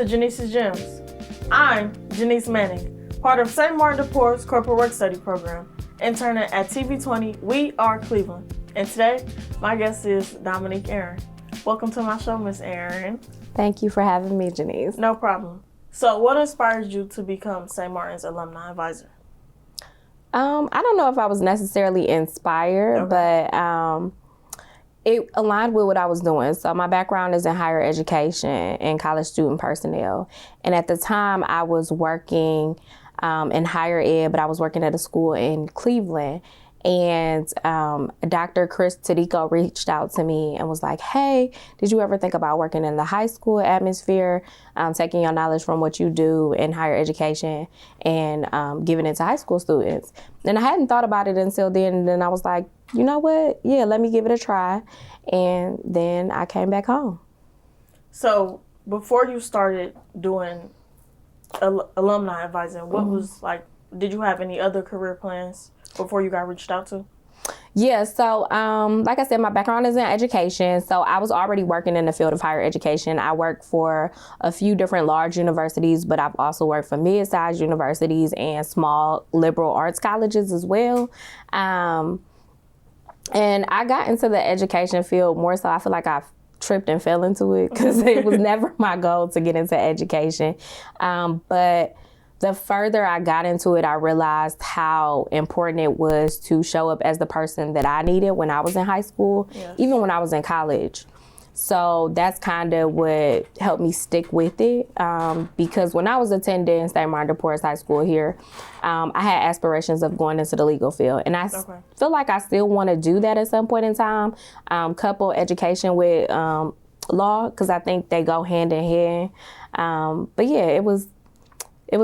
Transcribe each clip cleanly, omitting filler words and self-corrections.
to Genice's Gems. I'm Genice Manning, part of St. Martin de Porres Corporate Work Study Program, interning at TV20 Cleveland. And today, my guest is Dominique Aaron. Welcome to my show, Miss Aaron. Thank you for having me, Genice. No problem. So what inspired you to become St. Martin's Alumni Advisor? I don't know if I was necessarily inspired, but it aligned with what I was doing. So my background is in higher education and college student personnel. And at the time I was working in higher ed, but I was working at a school in Cleveland. And Dr. Chris Tadico reached out to me and was like, hey, did you ever think about working in the high school atmosphere, taking your knowledge from what you do in higher education and giving it to high school students? And I hadn't thought about it until then. And then I was like, you know what? Yeah, let me give it a try. And then I came back home. So before you started doing alumni advising, what was like, did you have any other career plans before you got reached out to? Yeah, so like I said, my background is in education, so I was already working in the field of higher education. I worked for a few different large universities, but I've also worked for mid-sized universities and small liberal arts colleges as well. And I got into the education field more so I feel like I tripped and fell into it because it was never my goal to get into education. But the further I got into it, I realized how important it was to show up as the person that I needed when I was in high school, even when I was in college. So that's kind of what helped me stick with it. Because when I was attending St. Martin de Porres High School here, I had aspirations of going into the legal field. And I feel like I still want to do that at some point in time, couple education with law, because I think they go hand in hand. But yeah, it was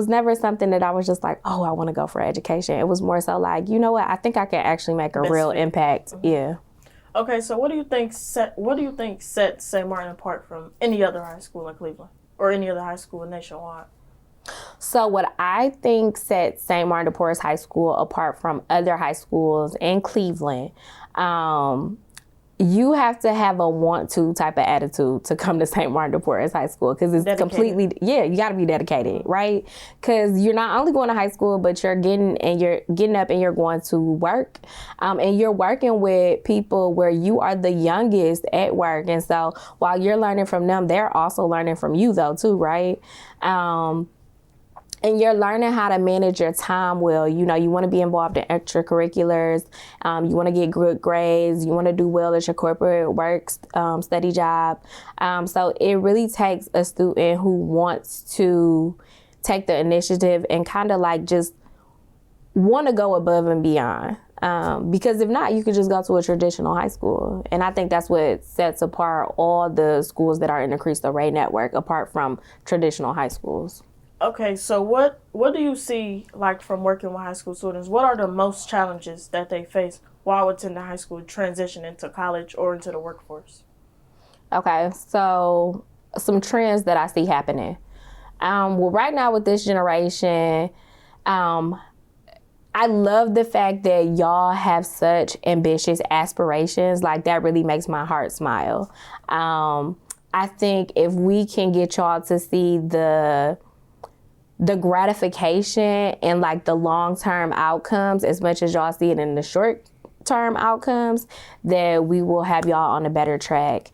never something that I was just like, oh, I want to go for education. It was more so like, you know what, I think I can actually make a real impact. Yeah. Okay, so what do you think sets St. Martin apart from any other high school in Cleveland or any other high school nationwide? So what I think sets St. Martin de Porres High School apart from other high schools in Cleveland, you have to have a want-to type of attitude to come to St. Martin de Porres High School because it's completely, you got to be dedicated, right? Because you're not only going to high school, but you're getting up and you're going to work. And you're working with people where you are the youngest at work. And so while you're learning from them, they're also learning from you though too, right? And you're learning how to manage your time well. You know, you want to be involved in extracurriculars. You want to get good grades. You want to do well at your corporate work study job. So it really takes a student who wants to take the initiative and kind of like just want to go above and beyond. Because if not, you could just go to a traditional high school. And I think that's what sets apart all the schools that are in the Cristo Rey network, apart from traditional high schools. Okay, so what do you see, like, from working with high school students? What are the most challenges that they face while attending high school, transition into college or into the workforce? Okay, so some trends that I see happening. Well, right now with this generation, I love the fact that y'all have such ambitious aspirations. Like, that really makes my heart smile. I think if we can get y'all to see the gratification and like the long-term outcomes as much as y'all see it in the short-term outcomes, that we will have y'all on a better track.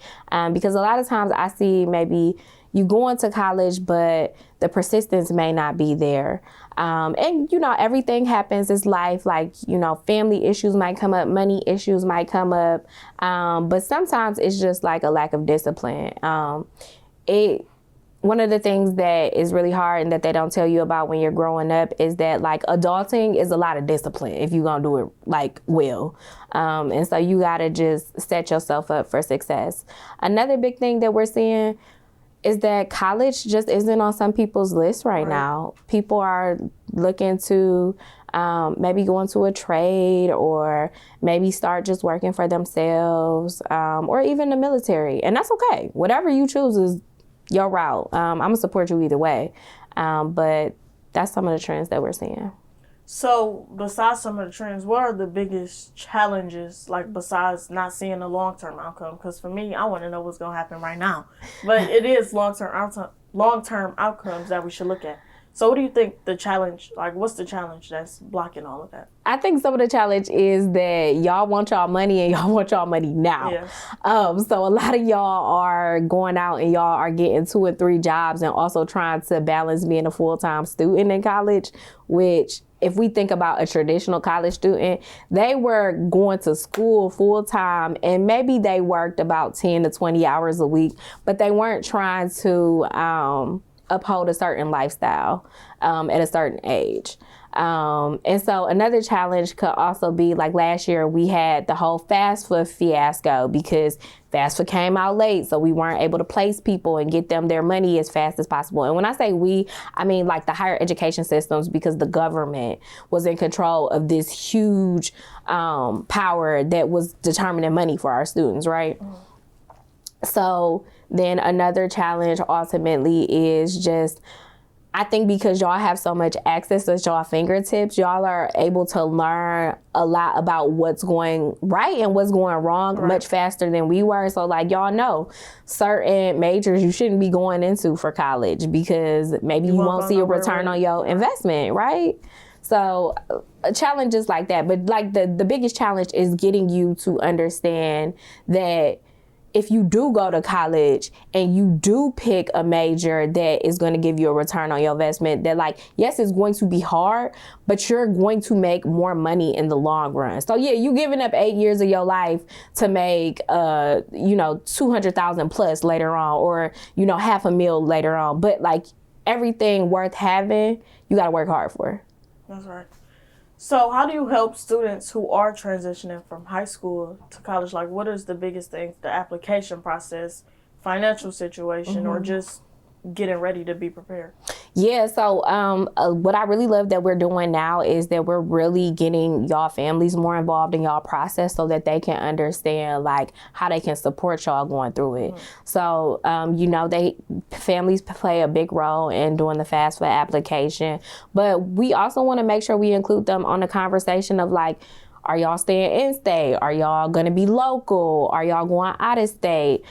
Because a lot of times I see maybe you going to college, but the persistence may not be there. And, you know, everything happens. It's life. Like, you know, family issues might come up, money issues might come up. But sometimes it's just like a lack of discipline. One of the things that is really hard and that they don't tell you about when you're growing up is that, like, adulting is a lot of discipline if you're going to do it, like, well. And so you got to just set yourself up for success. Another big thing that we're seeing is that college just isn't on some people's list right now. People are looking to maybe go into a trade or maybe start just working for themselves or even the military. And that's okay. Whatever you choose is your route. I'm going to support you either way. But that's some of the trends that we're seeing. So besides some of the trends, what are the biggest challenges, like, besides not seeing a long-term outcome? Because for me, I want to know what's going to happen right now. But it is long-term long-term outcomes that we should look at. So what do you think the challenge, like what's the challenge that's blocking all of that? I think some of the challenge is that y'all want y'all money and y'all want y'all money now. Yes. So a lot of y'all are going out and y'all are getting 2 or 3 jobs and also trying to balance being a full-time student in college, which if we think about a traditional college student, they were going to school full-time and maybe they worked about 10 to 20 hours a week, but they weren't trying to uphold a certain lifestyle at a certain age. And so another challenge could also be like last year we had the whole FAFSA fiasco because FAFSA came out late, so we weren't able to place people and get them their money as fast as possible. And when I say we, I mean like the higher education systems, because the government was in control of this huge power that was determining money for our students, right? So then another challenge ultimately is just, I think because y'all have so much access at y'all fingertips, y'all are able to learn a lot about what's going right and what's going wrong much faster than we were. So like y'all know certain majors you shouldn't be going into for college because maybe you won't see a return on your investment, right? So challenges like that. But like the biggest challenge is getting you to understand that if you do go to college and you do pick a major that is going to give you a return on your investment, that like, yes, it's going to be hard, but you're going to make more money in the long run. So yeah, you giving up 8 years of your life to make, 200,000 plus later on, or, $500,000 later on. But like everything worth having, you got to work hard for. That's right. So how do you help students who are transitioning from high school to college? Like, what is the biggest thing? The application process, financial situation, or just getting ready to be prepared? Yeah, so what I really love that we're doing now is that we're really getting y'all families more involved in y'all process so that they can understand like how they can support y'all going through it. So, families play a big role in doing the FAFSA application, but we also want to make sure we include them on the conversation of like, are y'all staying in state? Are y'all going to be local? Are y'all going out of state?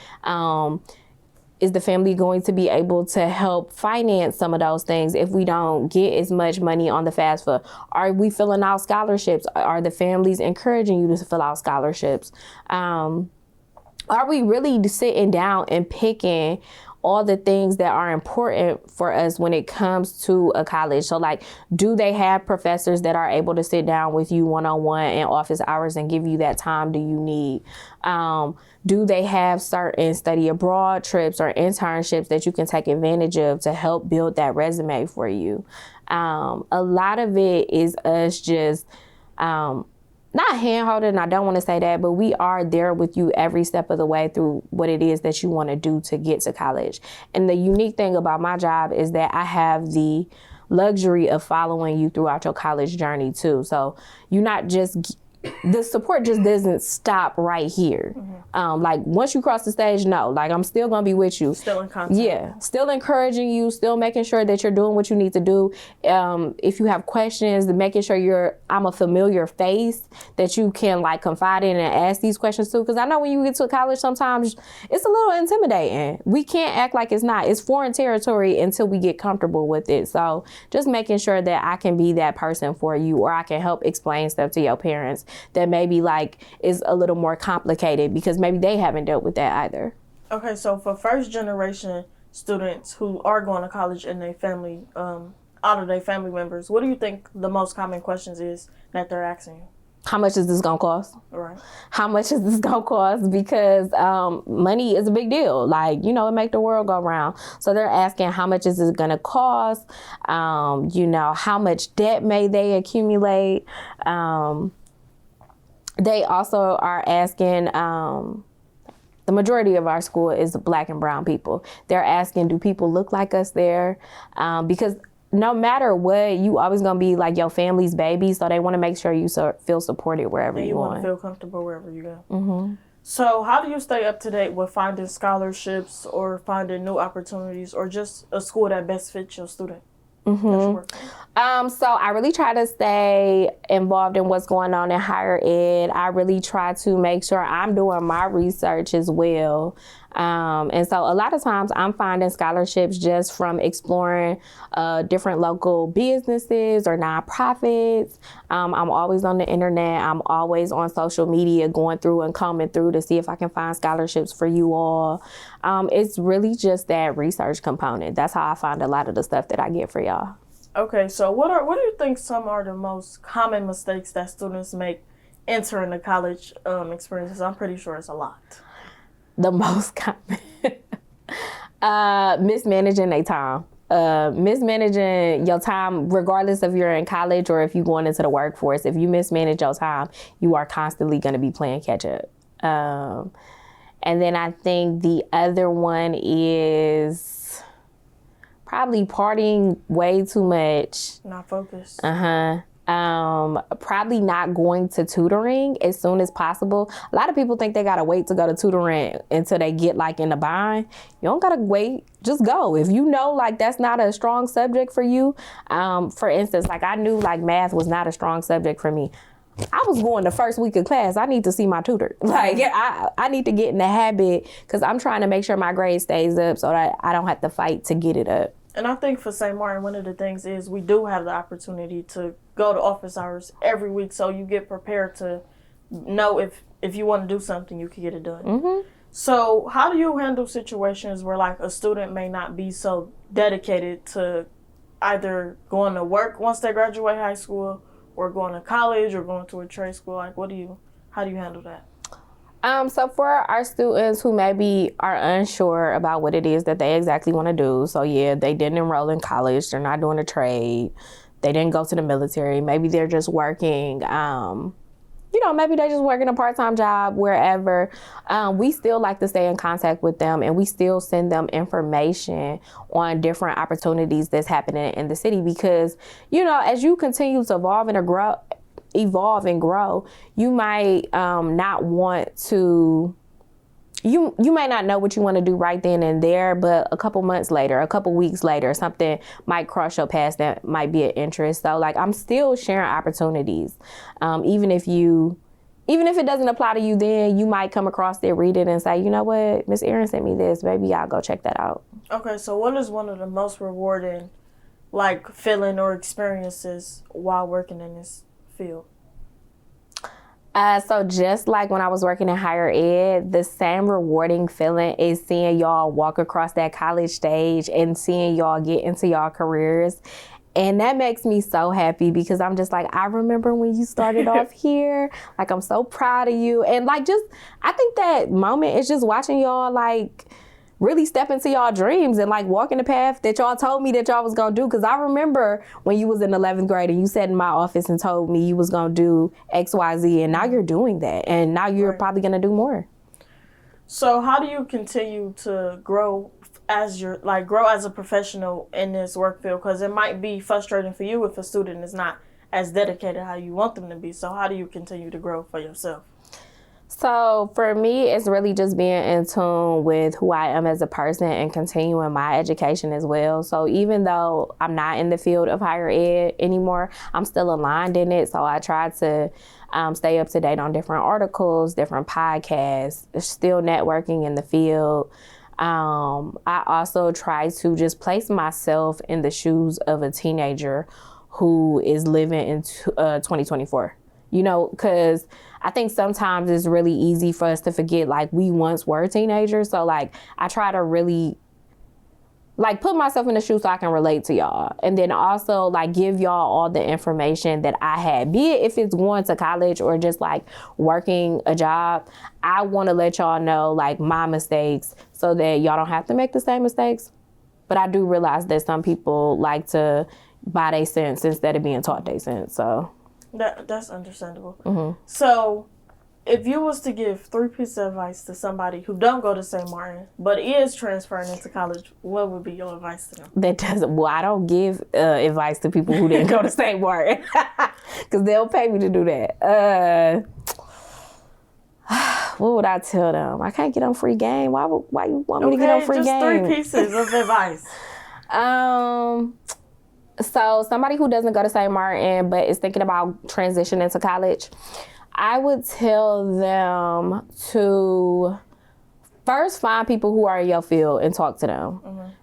Is the family going to be able to help finance some of those things if we don't get as much money on the FAFSA? Are we filling out scholarships? Are the families encouraging you to fill out scholarships? Are we really sitting down and picking all the things that are important for us when it comes to a college? So like, do they have professors that are able to sit down with you one-on-one in office hours and give you that time do you need? Do they have certain study abroad trips or internships that you can take advantage of to help build that resume for you? A lot of it is us just, not hand-holding, I don't want to say that, but we are there with you every step of the way through what it is that you want to do to get to college. And the unique thing about my job is that I have the luxury of following you throughout your college journey too. So you're not just, the support just doesn't stop right here. Like once you cross the stage, no, like I'm still gonna be with you. Still in contact. Yeah, still encouraging you, still making sure that you're doing what you need to do. If you have questions, making sure I'm a familiar face that you can like confide in and ask these questions to. Because I know when you get to college, sometimes it's a little intimidating. We can't act like it's not. It's foreign territory until we get comfortable with it. So just making sure that I can be that person for you, or I can help explain stuff to your parents that maybe like is a little more complicated because maybe they haven't dealt with that either. Okay, so for first generation students who are going to college and their family, out of their family members, what do you think the most common questions is that they're asking you? How much is this gonna cost? Right. How much is this gonna cost? Because money is a big deal. Like, it make the world go round. So they're asking how much is it gonna cost? How much debt may they accumulate? They also are asking, the majority of our school is Black and brown people. They're asking, do people look like us there? Because no matter what, you always gonna be like your family's baby. So they want to make sure you feel supported wherever you want to feel comfortable wherever you go. So how do you stay up to date with finding scholarships or finding new opportunities or just a school that best fits your student? So I really try to stay involved in what's going on in higher ed. I really try to make sure I'm doing my research as well. And so a lot of times I'm finding scholarships just from exploring different local businesses or nonprofits. I'm always on the internet. I'm always on social media going through and combing through to see if I can find scholarships for you all. It's really just that research component. That's how I find a lot of the stuff that I get for y'all. Okay, so what do you think some are the most common mistakes that students make entering the college experiences? I'm pretty sure it's a lot. The most common. Mismanaging their time. Mismanaging your time, regardless if you're in college or if you're going into the workforce. If you mismanage your time, you are constantly going to be playing catch up. And then I think the other one is probably partying way too much. Not focused. Probably not going to tutoring as soon as possible. A lot of people think they gotta wait to go to tutoring until they get like in the bind. You don't gotta wait, just go. If you know like that's not a strong subject for you, for instance, like I knew like math was not a strong subject for me. I was going the first week of class, I need to see my tutor. Like I need to get in the habit because I'm trying to make sure my grade stays up so that I don't have to fight to get it up. And I think for St. Martin, one of the things is we do have the opportunity to go to office hours every week, so you get prepared to know if you want to do something, you can get it done. Mm-hmm. So how do you handle situations where like a student may not be so dedicated to either going to work once they graduate high school or going to college or going to a trade school? Like how do you handle that? So for our students who maybe are unsure about what it is that they exactly want to do, so yeah, they didn't enroll in college, they're not doing a trade, they didn't go to the military, maybe they're just working, maybe they're just working a part-time job wherever, we still like to stay in contact with them and we still send them information on different opportunities that's happening in the city because, as you continue to evolve and grow, you might not want to, you might not know what you want to do right then and there, but a couple months later, a couple weeks later, something might cross your path that might be an interest. So like I'm still sharing opportunities. Even if it doesn't apply to you then, you might come across it, read it and say, you know what, Miss Aaron sent me this, maybe I'll go check that out. Okay, so what is one of the most rewarding like feeling or experiences while working in this field? So just like when I was working in higher ed, the same rewarding feeling is seeing y'all walk across that college stage and seeing y'all get into y'all careers. And that makes me so happy because I'm just like, I remember when you started off here. Like, I'm so proud of you. And like, I think that moment is just watching y'all like really step into y'all dreams and like walking the path that y'all told me that y'all was gonna do. Cause I remember when you was in 11th grade and you sat in my office and told me you was gonna do X, Y, Z, and now you're doing that. And now you're probably gonna do more. So how do you continue to grow as a professional in this work field? Cause it might be frustrating for you if a student is not as dedicated how you want them to be. So how do you continue to grow for yourself? So for me, it's really just being in tune with who I am as a person and continuing my education as well. So even though I'm not in the field of higher ed anymore, I'm still aligned in it. So I try to stay up to date on different articles, different podcasts, still networking in the field. I also try to just place myself in the shoes of a teenager who is living in 2024. Because I think sometimes it's really easy for us to forget, like, we once were teenagers. So, like, I try to really, like, put myself in the shoes so I can relate to y'all. And then also, like, give y'all all the information that I had. Be it if it's going to college or just, like, working a job. I want to let y'all know, like, my mistakes so that y'all don't have to make the same mistakes. But I do realize that some people like to buy their sense instead of being taught their sense, so... That's understandable. Mm-hmm. So, if you was to give 3 pieces of advice to somebody who don't go to St. Martin but is transferring into college, what would be your advice to them? I don't give advice to people who didn't go to St. Martin because they'll pay me to do that. What would I tell them? I can't get on free game. Why you want me to get on free game? Just 3 pieces of advice. So somebody who doesn't go to St. Martin but is thinking about transitioning to college, I would tell them to First, find people who are in your field and talk to them.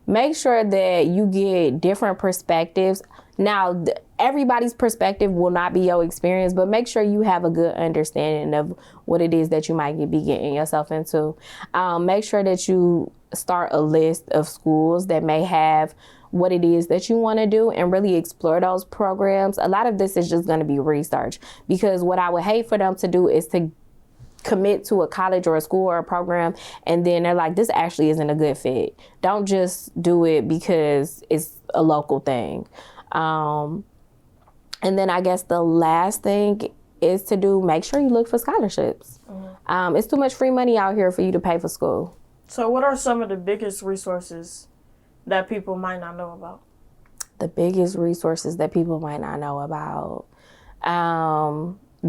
Make sure that you get different perspectives. Now, everybody's perspective will not be your experience, but make sure you have a good understanding of what it is that you might be getting yourself into. Make sure that you start a list of schools that may have what it is that you want to do and really explore those programs. A lot of this is just going to be research, because what I would hate for them to do is to commit to a college or a school or a program and then they're like, this actually isn't a good fit. Don't just do it because it's a local thing. And then I guess the last thing is to make sure you look for scholarships. It's too much free money out here for you to pay for school. So what are some of the biggest resources that people might not know about? The biggest resources that people might not know about.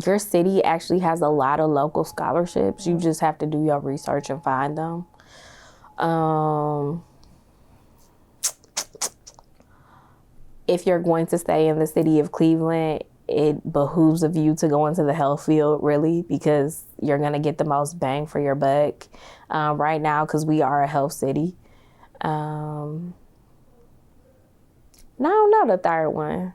Your city actually has a lot of local scholarships. You just have to do your research and find them. If you're going to stay in the city of Cleveland, it behooves of you to go into the health field, really, because you're going to get the most bang for your buck right now, because we are a health city. No, not the third one.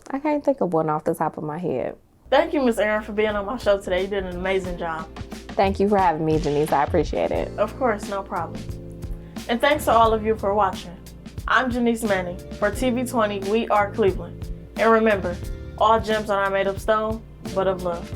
I can't think of one off the top of my head. Thank you, Ms. Aaron, for being on my show today. You did an amazing job. Thank you for having me, Genice. I appreciate it. Of course, no problem. And thanks to all of you for watching. I'm Genice Manning for TV20 We Are Cleveland. And remember, all gems are not made of stone, but of love.